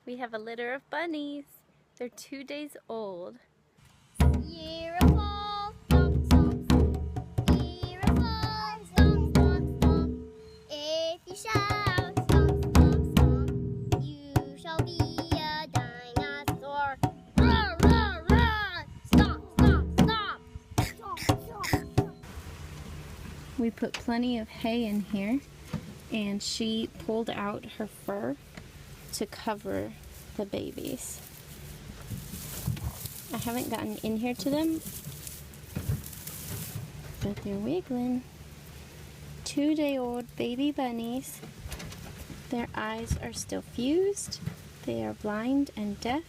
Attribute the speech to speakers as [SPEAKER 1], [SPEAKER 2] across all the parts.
[SPEAKER 1] We have a litter of bunnies. They're 2 days old.
[SPEAKER 2] Year of fall, stomp, stomp, stomp. Year of fall, stomp, stomp, stomp. If you shout, stomp, stomp, stomp, you shall be a dinosaur. Roar, roar, roar! Stomp, stomp, stomp! Stomp, stomp, stomp.
[SPEAKER 1] We put plenty of hay in here, and she pulled out her fur to cover the babies. I haven't gotten in here to them, but they're wiggling. 2-day-old baby bunnies. Their eyes are still fused. They are blind and deaf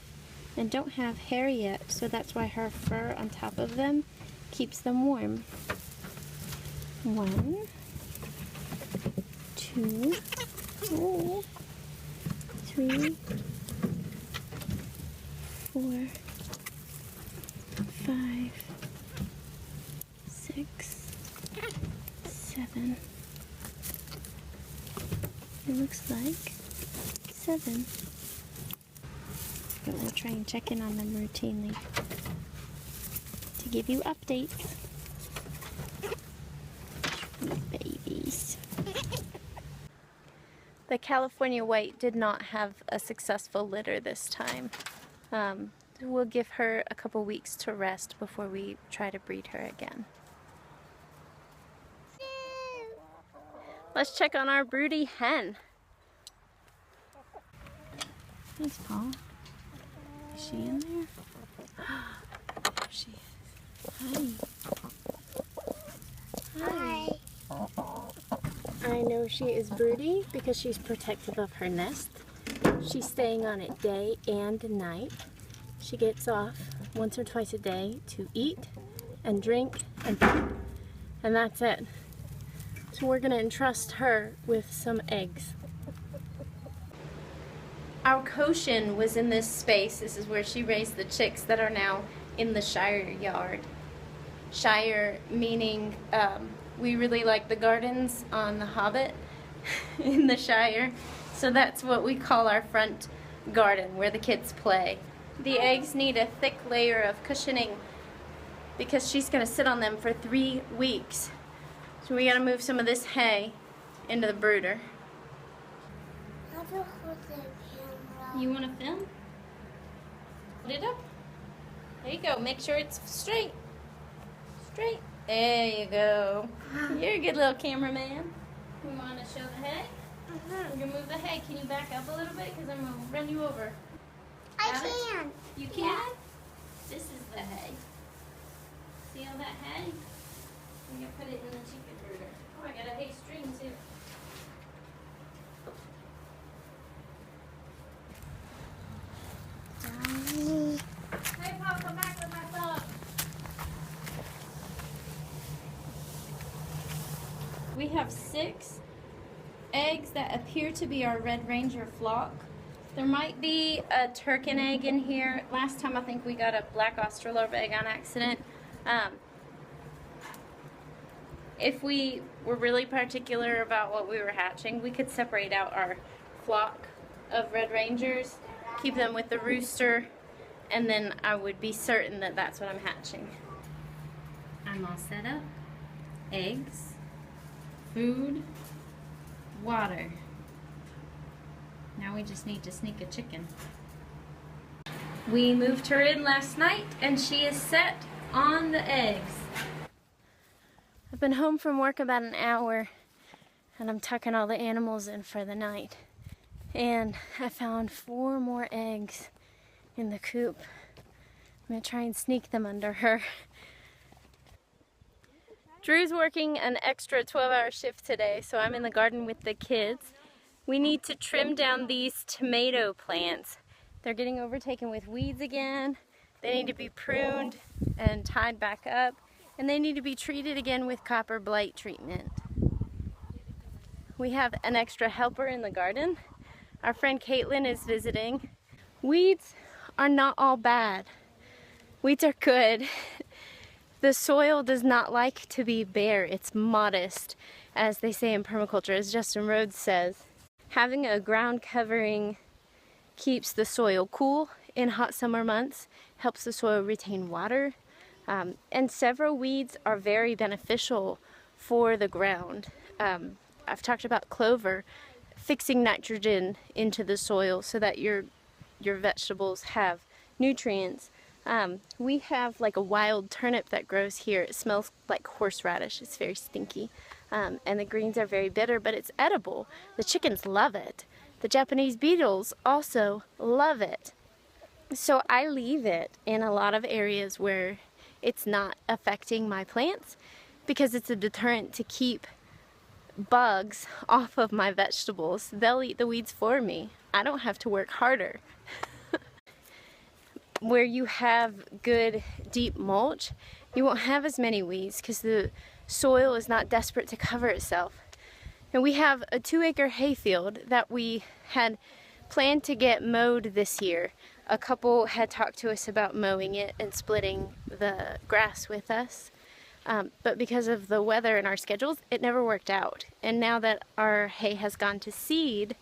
[SPEAKER 1] and don't have hair yet, so that's why her fur on top of them keeps them warm. 1, 2, 3, 4, 5, 6, 7. It looks like 7. But we'll try and check in on them routinely to give you updates. Babies. The California White did not have a successful litter this time. We'll give her a couple weeks to rest before we try to breed her again. Let's check on our Broody Hen. Thanks, Paul. Is she in there? There she is. Hi.
[SPEAKER 2] Hi.
[SPEAKER 1] I know she is broody because she's protective of her nest. She's staying on it day and night. She gets off once or twice a day to eat and drink and poop, and that's it. So we're gonna entrust her with some eggs. Our Cochin was in this space. This is where she raised the chicks that are now in the Shire yard. Shire meaning we really like the gardens on The Hobbit in the Shire. So that's what we call our front garden where the kids play. The eggs need a thick layer of cushioning because she's going to sit on them for 3 weeks. So we got to move some of this hay into the brooder.
[SPEAKER 2] How do you hold the camera?
[SPEAKER 1] You want to film? Hold it up. There you go. Make sure it's straight. Straight. There you go. You're a good little cameraman. We want to show the hay? We're going to move the hay. Can you back up a little bit? Because I'm going to run you over.
[SPEAKER 2] I
[SPEAKER 1] Got it?
[SPEAKER 2] can.
[SPEAKER 1] You can? This is the hay. See all that hay? I'm going to put it in the chicken brooder. Oh, I got a hay string too. Hey, Pop, come back with my phone. We have 6 eggs that appear to be our Red Ranger flock. There might be a Turkin egg in here. Last time I think we got a black Australorp egg on accident. If we were really particular about what we were hatching, we could separate out our flock of Red Rangers, keep them with the rooster, and then I would be certain that that's what I'm hatching. I'm all set up. Eggs, food, water. Now we just need to sneak a chicken. We moved her in last night and she is set on the eggs. I've been home from work about an hour and I'm tucking all the animals in for the night. And I found 4 more eggs in the coop. I'm gonna try and sneak them under her. Drew's working an extra 12-hour shift today, so I'm in the garden with the kids. We need to trim down these tomato plants. They're getting overtaken with weeds again. They need to be pruned and tied back up, and they need to be treated again with copper blight treatment. We have an extra helper in the garden. Our friend Caitlin is visiting. Weeds are not all bad. Weeds are good. The soil does not like to be bare. It's modest, as they say in permaculture, as Justin Rhodes says. Having a ground covering keeps the soil cool in hot summer months, helps the soil retain water, and several weeds are very beneficial for the ground. I've talked about clover fixing nitrogen into the soil so that your vegetables have nutrients. We have like a wild turnip that grows here. It smells like horseradish. It's very stinky. And the greens are very bitter, but it's edible. The chickens love it. The Japanese beetles also love it. So I leave it in a lot of areas where it's not affecting my plants because it's a deterrent to keep bugs off of my vegetables. They'll eat the weeds for me. I don't have to work harder. Where you have good deep mulch, you won't have as many weeds because the soil is not desperate to cover itself. And we have a 2-acre hayfield that we had planned to get mowed this year. A couple had talked to us about mowing it and splitting the grass with us. But because of the weather and our schedules, it never worked out. And now that our hay has gone to seed,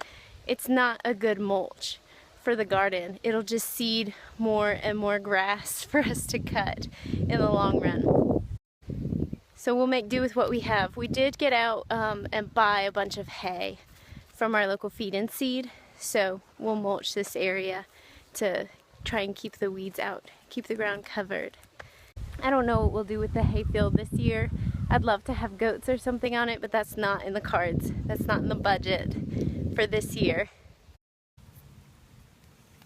[SPEAKER 1] it's not a good mulch for the garden. It'll just seed more and more grass for us to cut in the long run. So we'll make do with what we have. We did get out and buy a bunch of hay from our local feed and seed. So we'll mulch this area to try and keep the weeds out, keep the ground covered. I don't know what we'll do with the hayfield this year. I'd love to have goats or something on it, but that's not in the cards. That's not in the budget for this year.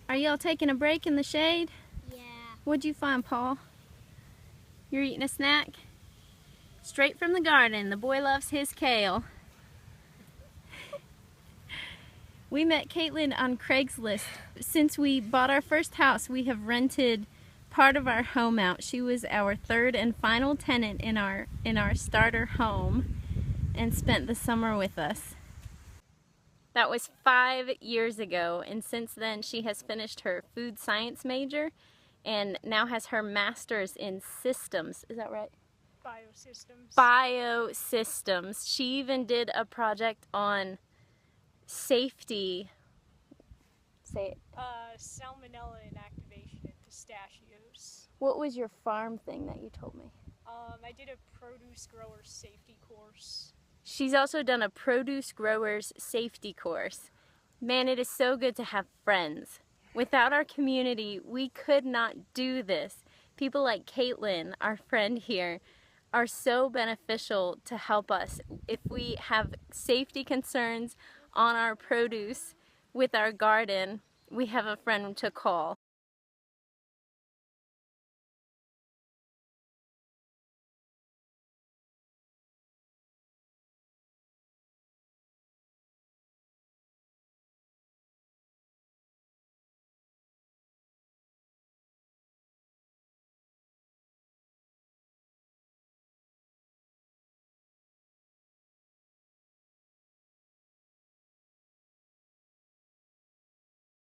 [SPEAKER 1] Are y'all taking a break in the shade?
[SPEAKER 2] Yeah.
[SPEAKER 1] What'd you find, Paul? You're eating a snack? Straight from the garden. The boy loves his kale. We met Caitlin on Craigslist. Since we bought our first house, we have rented part of our home out. She was our third and final tenant in our starter home and spent the summer with us. That was 5 years ago, and since then she has finished her food science major and now has her master's in systems. Is that right?
[SPEAKER 3] Biosystems.
[SPEAKER 1] Biosystems. She even did a project on safety. Say it.
[SPEAKER 3] Salmonella inactivation in pistachios.
[SPEAKER 1] What was your farm thing that you told me?
[SPEAKER 3] I did a produce grower safety course.
[SPEAKER 1] She's also done a produce growers safety course. Man, it is so good to have friends. Without our community, we could not do this. People like Caitlin, our friend here, are so beneficial to help us. If we have safety concerns on our produce with our garden, we have a friend to call.